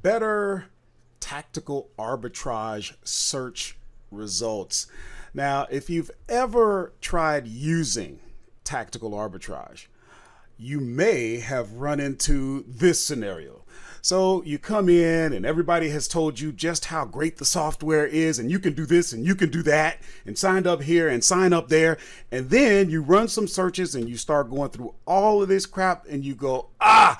better tactical arbitrage search results. Now, if you've ever tried using tactical arbitrage, you may have run into this scenario. So you come in and everybody has told you just how great the software is, and you can do this and you can do that, and sign up here and sign up there. And then you run some searches and you start going through all of this crap and you go, I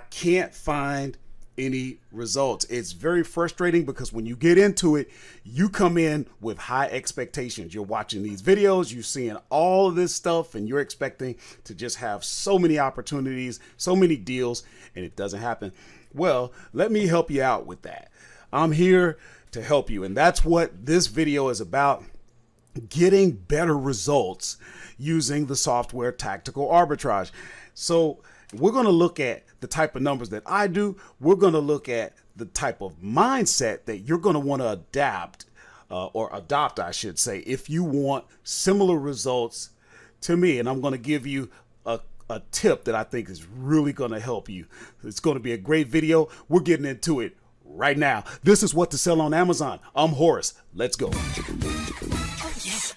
can't find any results. It's very frustrating because when you get into it, you come in with high expectations. You're watching these videos, you're seeing all of this stuff, and you're expecting to just have so many opportunities, so many deals, and it doesn't happen. Well, let me help you out with that. I'm here to help you, and that's what this video is about: getting better results using the software tactical arbitrage. So we're going to look at the type of numbers that I do. We're going to look at the type of mindset that you're going to want to adapt or adopt, I should say, if you want similar results to me. And I'm going to give you a tip that I think is really going to help you. It's going to be a great video. We're getting into it right now. This is what to sell on Amazon. I'm Horace. Let's go.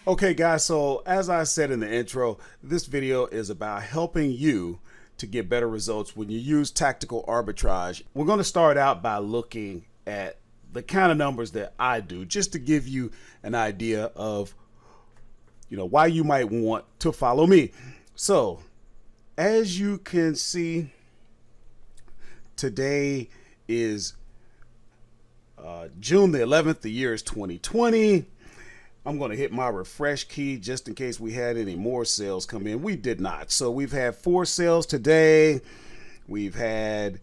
Okay, guys. So as I said in the intro, this video is about helping you to get better results when you use tactical arbitrage. We're going to start out by looking at the kind of numbers that I do, just to give you an idea of, why you might want to follow me. So as you can see, today is June the 11th. The year is 2020. I'm going to hit my refresh key just in case we had any more sales come in. We did not. So we've had 4 sales today. We've had,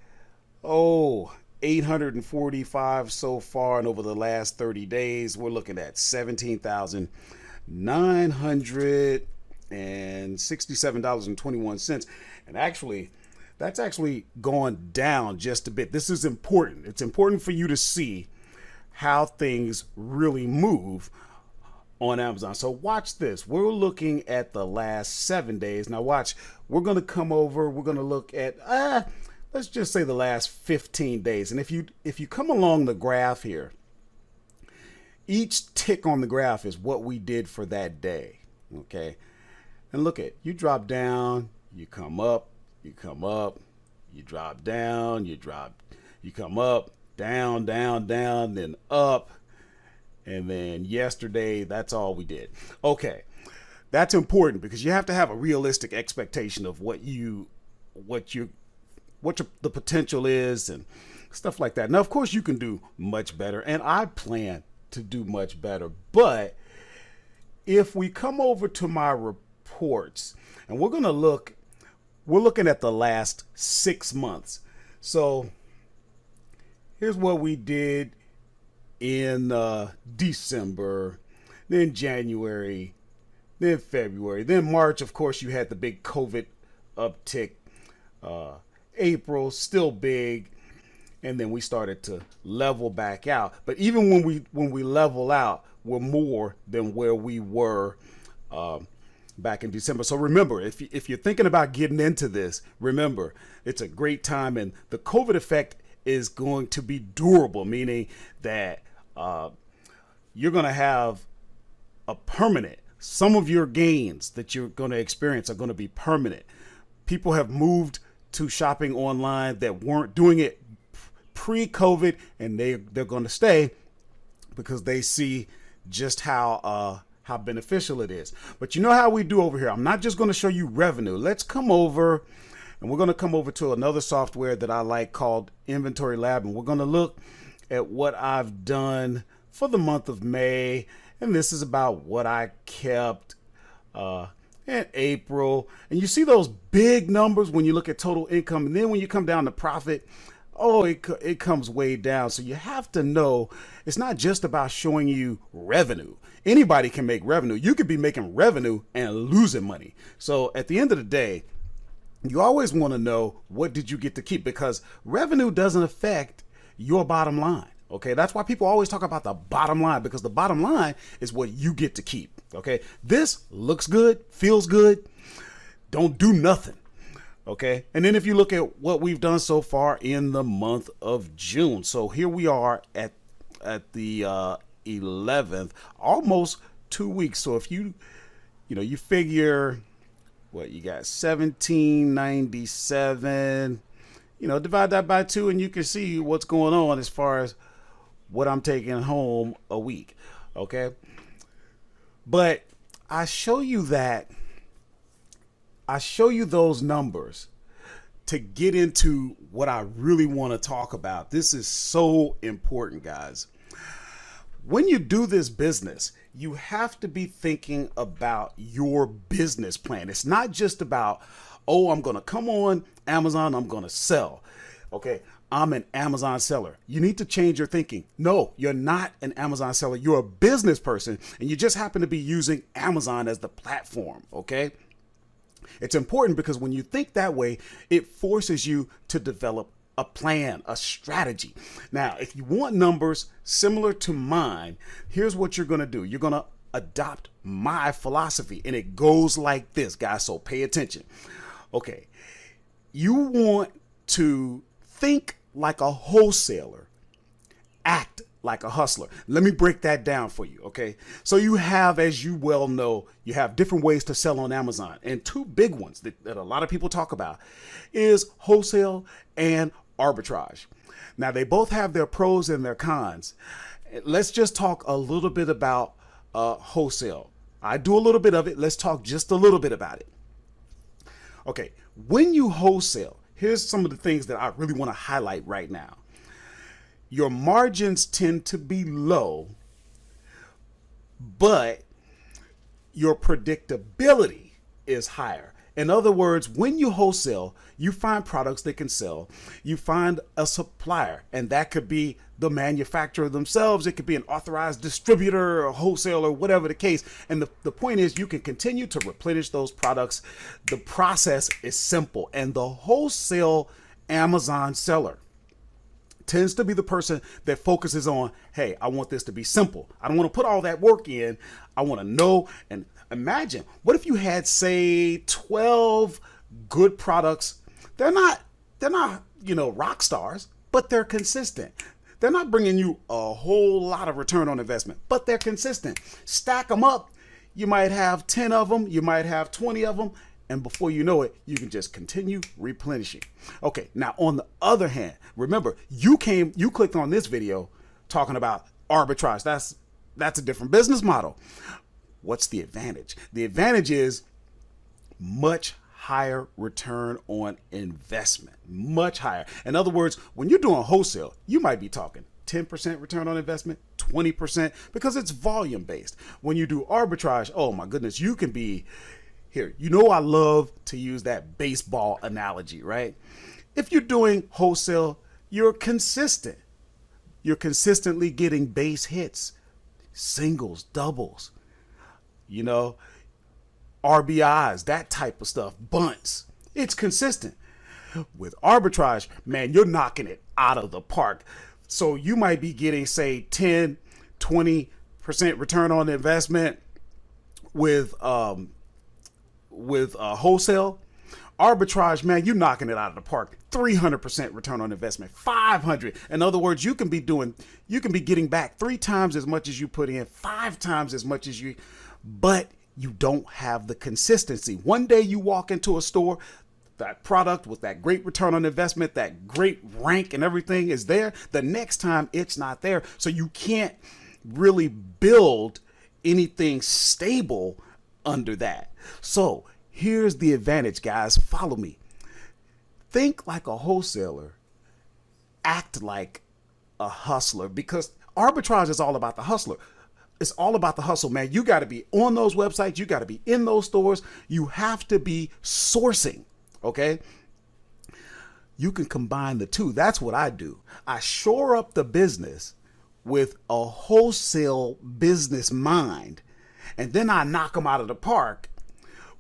845 so far. And over the last 30 days, we're looking at $17,967.21. And actually, that's actually gone down just a bit. This is important. It's important for you to see how things really move on Amazon. So watch this. We're looking at the last 7 days. Now watch, we're going to come over, we're going to look at, let's just say the last 15 days. And if you come along the graph here, each tick on the graph is what we did for that day. Okay. And look at, you drop down, you come up, you come up, you drop down, you come up, down, down, down, then up. And then yesterday, that's all we did. Okay, that's important because you have to have a realistic expectation of what the potential is and stuff like that. Now, of course, you can do much better, and I plan to do much better. But if we come over to my reports, and we're looking at the last 6 months. So here's what we did in December, then January, then February, then March. Of course, you had the big COVID uptick. April, still big, and then we started to level back out. But even when we level out, we're more than where we were back in December. So remember, if you're thinking about getting into this, remember, it's a great time, and the COVID effect is going to be durable, meaning that you're going to have a permanent, some of your gains that you're going to experience are going to be permanent. People have moved to shopping online that weren't doing it pre-COVID, and they're going to stay because they see just how beneficial it is. But you know how we do over here. I'm not just going to show you revenue. Let's come over, and we're going to come over to another software that I like called Inventory Lab, and we're going to look at what I've done for the month of May. And this is about what I kept in April. And you see those big numbers when you look at total income. And then when you come down to profit, it comes way down. So you have to know it's not just about showing you revenue. Anybody can make revenue. You could be making revenue and losing money. So at the end of the day, you always want to know, what did you get to keep? Because revenue doesn't affect your bottom line. Okay, that's why people always talk about the bottom line, because the bottom line is what you get to keep. Okay, this looks good, feels good, don't do nothing. Okay. And then if you look at what we've done so far in the month of June. So here we are at the 11th, almost 2 weeks. So if you you figure what you got, 1797, divide that by 2 and you can see what's going on as far as what I'm taking home a week. Okay. But I show you those numbers to get into what I really want to talk about. This is so important, guys. When you do this business, you have to be thinking about your business plan. It's not just about, oh, I'm going to come on Amazon, I'm going to sell. Okay, I'm an Amazon seller. You need to change your thinking. No, you're not an Amazon seller. You're a business person, and you just happen to be using Amazon as the platform. Okay. It's important because when you think that way, it forces you to develop a plan, a strategy. Now, if you want numbers similar to mine, here's what you're going to do. You're going to adopt my philosophy, and it goes like this, guys. So pay attention. Okay. You want to think like a wholesaler, act like a hustler. Let me break that down for you. Okay. So you have, as you well know, you have different ways to sell on Amazon, and two big ones that a lot of people talk about is wholesale and arbitrage. Now, they both have their pros and their cons. Let's just talk a little bit about wholesale. I do a little bit of it. Let's talk just a little bit about it. Okay. When you wholesale, here's some of the things that I really want to highlight right now. Your margins tend to be low, but your predictability is higher. In other words, when you wholesale, you find products that can sell. You find a supplier, and that could be the manufacturer themselves. It could be an authorized distributor or wholesaler, whatever the case. And the point is, you can continue to replenish those products. The process is simple. And the wholesale Amazon seller tends to be the person that focuses on, hey, I want this to be simple. I don't want to put all that work in. I want to know. And imagine, what if you had, say, 12 good products? They're not, rock stars, but they're consistent. They're not bringing you a whole lot of return on investment, but they're consistent. Stack them up. You might have 10 of them. You might have 20 of them. And before you know it, you can just continue replenishing. Okay, now on the other hand, remember, you clicked on this video talking about arbitrage. That's a different business model. What's the advantage? The advantage is much higher return on investment, much higher. In other words, when you're doing wholesale, you might be talking 10% return on investment, 20%, because it's volume based. When you do arbitrage, oh my goodness, you can be here. I love to use that baseball analogy, right? If you're doing wholesale, you're consistent. You're consistently getting base hits, singles, doubles, RBIs, that type of stuff, bunts. It's consistent. With arbitrage, man, you're knocking it out of the park. So you might be getting, say, 10, 20% return on investment with wholesale. Arbitrage, man, you're knocking it out of the park. 300% return on investment, 500. In other words, you can be getting back 3 times as much as you put in, 5 times as much as but you don't have the consistency. One day you walk into a store, that product with that great return on investment, that great rank and everything is there. The next time it's not there. So you can't really build anything stable under that. So here's the advantage, guys. Follow me. Think like a wholesaler, act like a hustler, because arbitrage is all about the hustler. It's all about the hustle, man. You got to be on those websites. You got to be in those stores. You have to be sourcing. Okay. You can combine the two. That's what I do. I shore up the business with a wholesale business mind, and then I knock them out of the park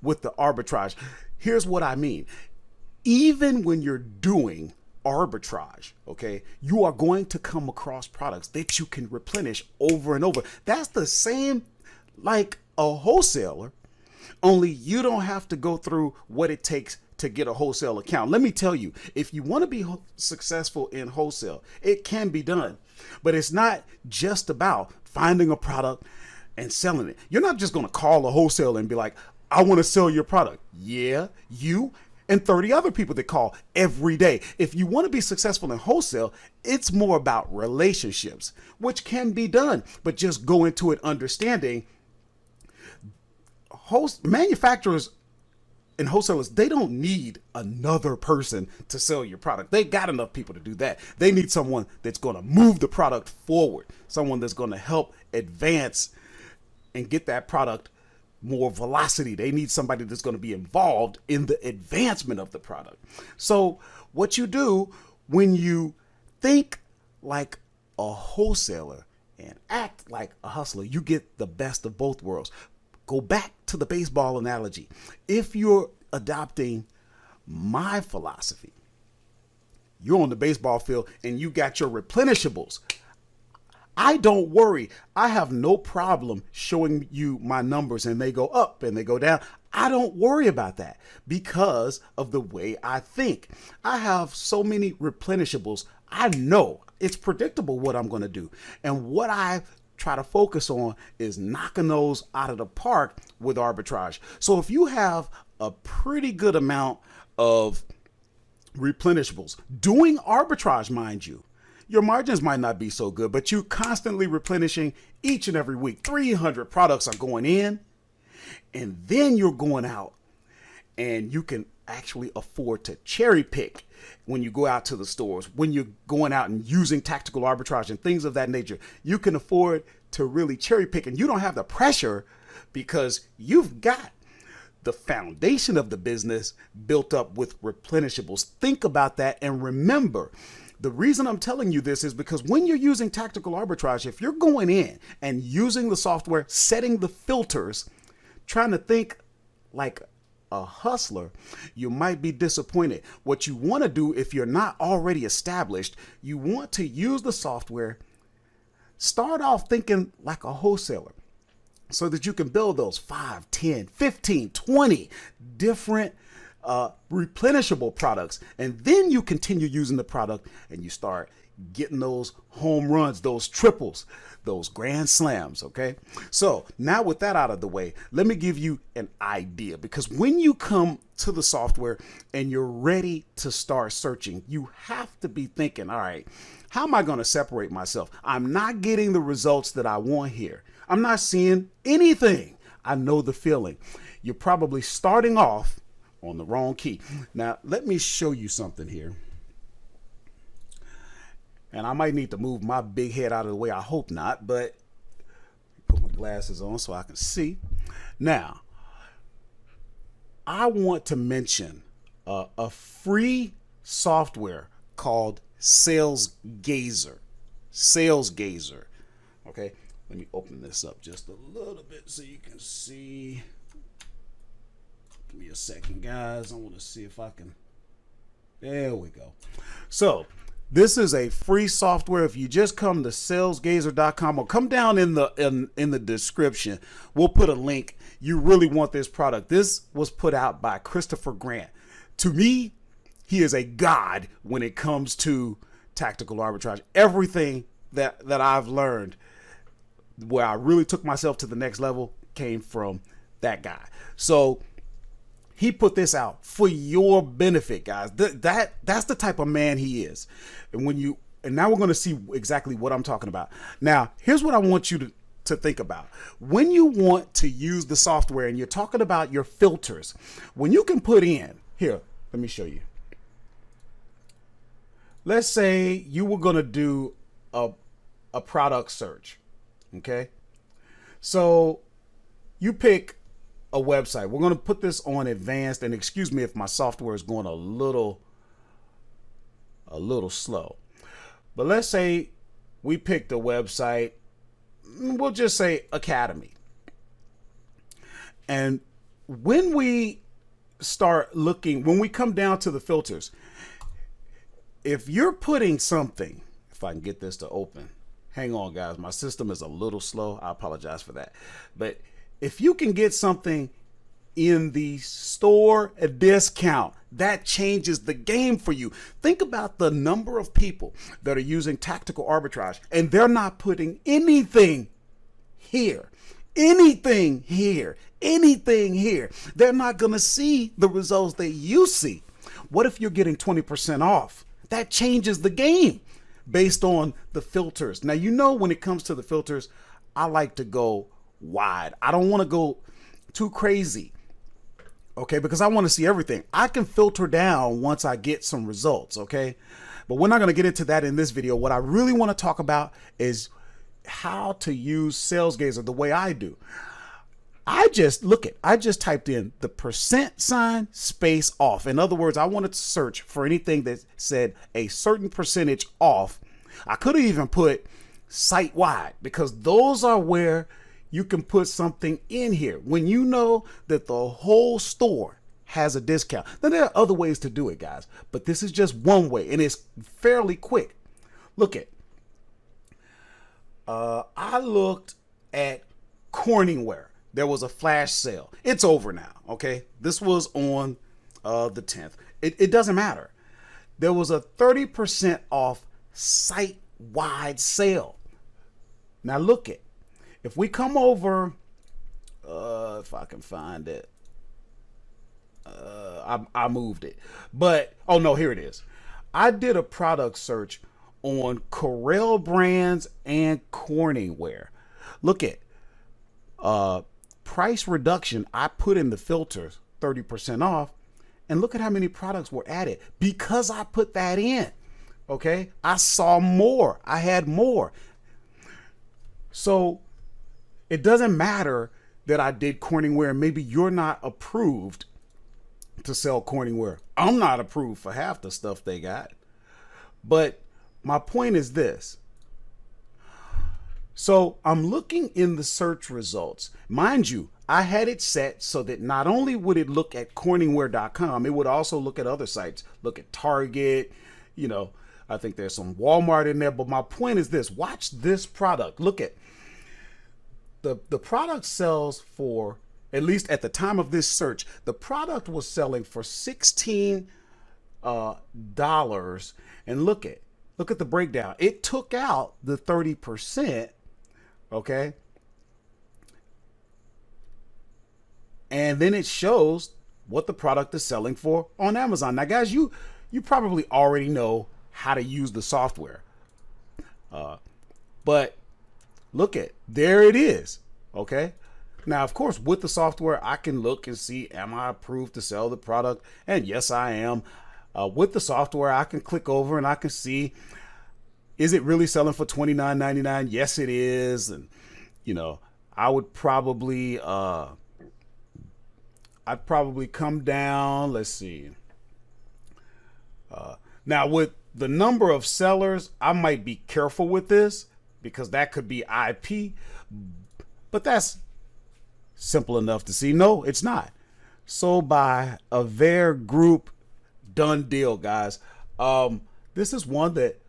with the arbitrage. Here's what I mean. Even when you're doing arbitrage, okay, you are going to come across products that you can replenish over and over. That's the same like a wholesaler, only you don't have to go through what it takes to get a wholesale account. Let me tell you, if you want to be successful in wholesale, it can be done. But it's not just about finding a product and selling it. You're not just going to call a wholesaler and be like, I want to sell your product. Yeah, you and 30 other people that call every day. If you want to be successful in wholesale, it's more about relationships, which can be done, but just go into it understanding manufacturers and wholesalers, they don't need another person to sell your product. They got enough people to do that. They need someone that's going to move the product forward, someone that's going to help advance and get that product more velocity. They need somebody that's going to be involved in the advancement of the product. So what you do when you think like a wholesaler and act like a hustler, you get the best of both worlds. Go back to the baseball analogy. If you're adopting my philosophy, you're on the baseball field and you got your replenishables. I don't worry. I have no problem showing you my numbers and they go up and they go down. I don't worry about that because of the way I think. I have so many replenishables. I know it's predictable what I'm going to do. And what I try to focus on is knocking those out of the park with arbitrage. So if you have a pretty good amount of replenishables, doing arbitrage, mind you, your margins might not be so good, but you constantly replenishing each and every week. 300 products are going in, and then you're going out and you can actually afford to cherry pick when you go out to the stores, when you're going out and using tactical arbitrage and things of that nature. You can afford to really cherry pick, and you don't have the pressure because you've got the foundation of the business built up with replenishables. Think about that and remember, the reason I'm telling you this is because when you're using tactical arbitrage, if you're going in and using the software, setting the filters, trying to think like a hustler, you might be disappointed. What you want to do, if you're not already established, you want to use the software, start off thinking like a wholesaler so that you can build those 5, 10, 15, 20 different replenishable products. And then you continue using the product and you start getting those home runs, those triples, those grand slams. Okay. So now with that out of the way, let me give you an idea, because when you come to the software and you're ready to start searching, you have to be thinking, all right, how am I going to separate myself? I'm not getting the results that I want here. I'm not seeing anything. I know the feeling. You're probably starting off on the wrong key. Now, let me show you something here. And I might need to move my big head out of the way. I hope not, but put my glasses on so I can see. Now, I want to mention a free software called Sales Gazer. Sales Gazer. Okay, let me open this up just a little bit so you can see. Give me a second, guys. I want to see if I can. There we go. So this is a free software. If you just come to salesgazer.com or come down in the description, we'll put a link. You really want this product. This was put out by Christopher Grant. To me, he is a god when it comes to tactical arbitrage. Everything that I've learned where I really took myself to the next level came from that guy. So he put this out for your benefit, guys. That's the type of man he is. And now we're going to see exactly what I'm talking about. Now, here's what I want you to think about. When you want to use the software and you're talking about your filters, when you can put in, here, let me show you. Let's say you were going to do a product search. Okay. So you pick a website. We're going to put this on advanced, and excuse me if my software is going a little slow. But let's say we picked a website, we'll just say Academy. And when we start looking, when we come down to the filters, if you're putting something, if I can get this to open, hang on guys, my system is a little slow. I apologize for that. But if you can get something in the store a discount. That changes the game for you. Think about the number of people that are using tactical arbitrage and they're not putting anything here, anything here, anything here. They're not going to see the results that you see. What if you're getting 20% off? That changes the game based on the filters. Now, you know, when it comes to the filters, I like to go wide. I don't want to go too crazy. Okay, because I want to see everything. I can filter down once I get some results, okay? But we're not going to get into that in this video. What I really want to talk about is how to use Sales Gazer the way I do. I just typed in the percent sign space off. In other words, I wanted to search for anything that said a certain percentage off. I could have even put site wide because those are where you can put something in here when you know that the whole store has a discount. Then there are other ways to do it, guys, but this is just one way and it's fairly quick. Look at, I looked at Corningware. There was a flash sale. It's over now. Okay. This was on the 10th. It doesn't matter. There was a 30% off site wide sale. Now look at, if we come over, if I can find it, I moved it, but, oh no, here it is. I did a product search on Corel Brands and Corningware. Look at, price reduction. I put in the filters 30% off and look at how many products were added because I put that in. Okay. I saw more. I had more. So it doesn't matter that I did Corningware. Maybe you're not approved to sell Corningware. I'm not approved for half the stuff they got. But my point is this. So I'm looking in the search results. Mind you, I had it set so that not only would it look at Corningware.com, it would also look at other sites. Look at Target, you know, I think there's some Walmart in there. But my point is this. Watch this product. Look at the product sells for, at least at the time of this search, the product was selling for $16. And look at the breakdown. It took out the 30%. Okay. And then it shows what the product is selling for on Amazon. Now, guys, you probably already know how to use the software. But look at, there it is. Okay. Now, of course, with the software, I can look and see, am I approved to sell the product? And yes, I am. With the software, I can click over and I can see, is it really selling for $29.99? Yes, it is. And, you know, I would probably, I'd probably come down. Let's see. Now, with the number of sellers, I might be careful with this because that could be IP, but that's simple enough to see. No, it's not. So by a Ver group, done deal, guys. This is one that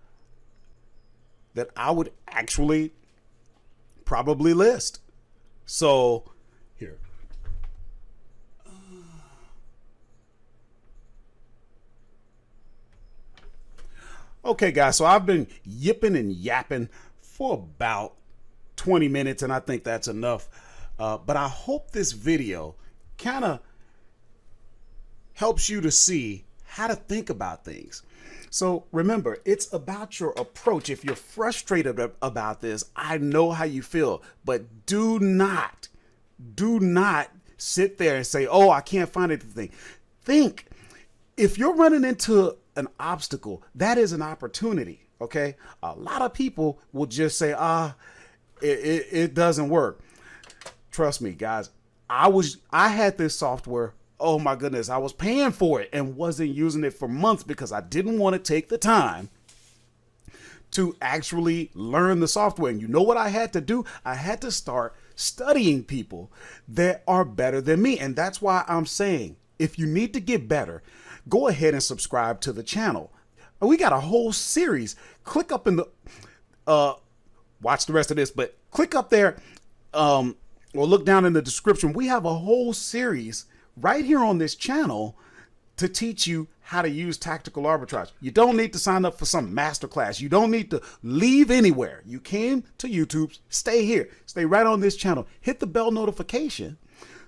I would actually probably list. So here. Okay, guys, so I've been yipping and yapping for about 20 minutes, and I think that's enough. But I hope this video kind of helps you to see how to think about things. So remember, it's about your approach. If you're frustrated about this, I know how you feel, but do not sit there and say, oh, I can't find anything. Think, if you're running into an obstacle, that is an opportunity. Okay. A lot of people will just say, it doesn't work. Trust me, guys. I had this software. Oh my goodness. I was paying for it and wasn't using it for months because I didn't want to take the time to actually learn the software. And you know what I had to do? I had to start studying people that are better than me. And that's why I'm saying, if you need to get better, go ahead and subscribe to the channel. We got a whole series. Click up in the, watch the rest of this, but click up there, or look down in the description. We have a whole series right here on this channel to teach you how to use tactical arbitrage. You don't need to sign up for some masterclass. You don't need to leave anywhere. You came to YouTube, stay here, stay right on this channel. Hit the bell notification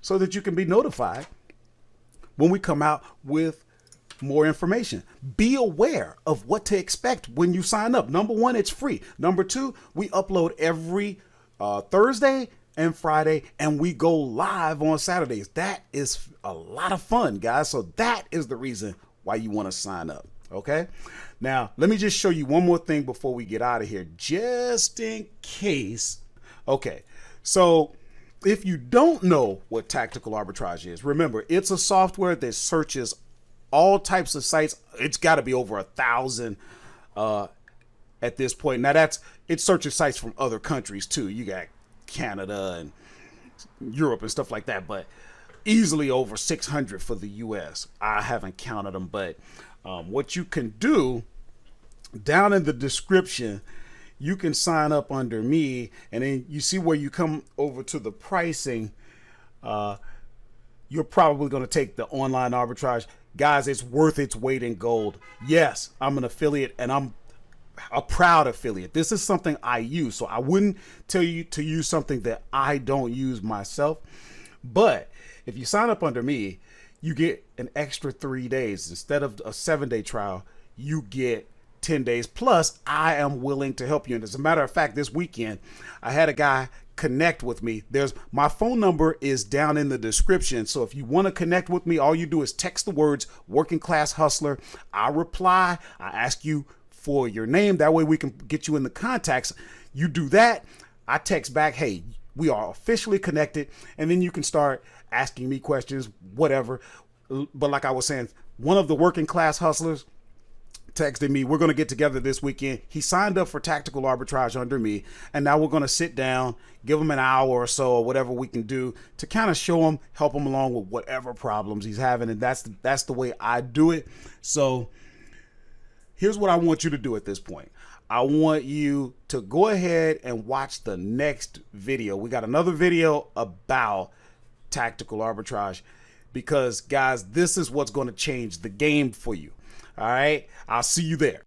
so that you can be notified when we come out with more information. Be aware of what to expect when you sign up. Number one, it's free. Number two, we upload every Thursday and Friday, and we go live on Saturdays. That is a lot of fun, guys. So that is the reason why you want to sign up. Okay. Now, let me just show you one more thing before we get out of here, just in case. Okay. So if you don't know what tactical arbitrage is, remember, it's a software that searches all types of sites. It's got to be over 1,000 at this point. Now it searches sites from other countries too. You got Canada and Europe and stuff like that, but easily over 600 for the US. I haven't counted them, but what you can do down in the description, you can sign up under me, and then you see where you come over to the pricing. You're probably going to take the online arbitrage. Guys, it's worth its weight in gold. Yes, I'm an affiliate, and I'm a proud affiliate. This is something I use, so I wouldn't tell you to use something that I don't use myself. But if you sign up under me, you get an extra 3 days. Instead of a 7-day trial, you get 10 days. Plus, I am willing to help you. And as a matter of fact, this weekend, I had a guy connect with me. My phone number is down in the description. So if you want to connect with me, all you do is text the words "working class hustler." I reply. I ask you for your name. That way we can get you in the contacts. You do that. I text back, "Hey, we are officially connected." And then you can start asking me questions, whatever. But like I was saying, one of the working class hustlers texted me, "We're going to get together this weekend." He signed up for tactical arbitrage under me, and now we're going to sit down, give him an hour or so or whatever we can do to kind of show him, help him along with whatever problems he's having. And that's the way I do it. So here's what I want you to do at this point. I want you to go ahead and watch the next video. We got another video about tactical arbitrage, because guys, this is what's going to change the game for you. All right. I'll see you there.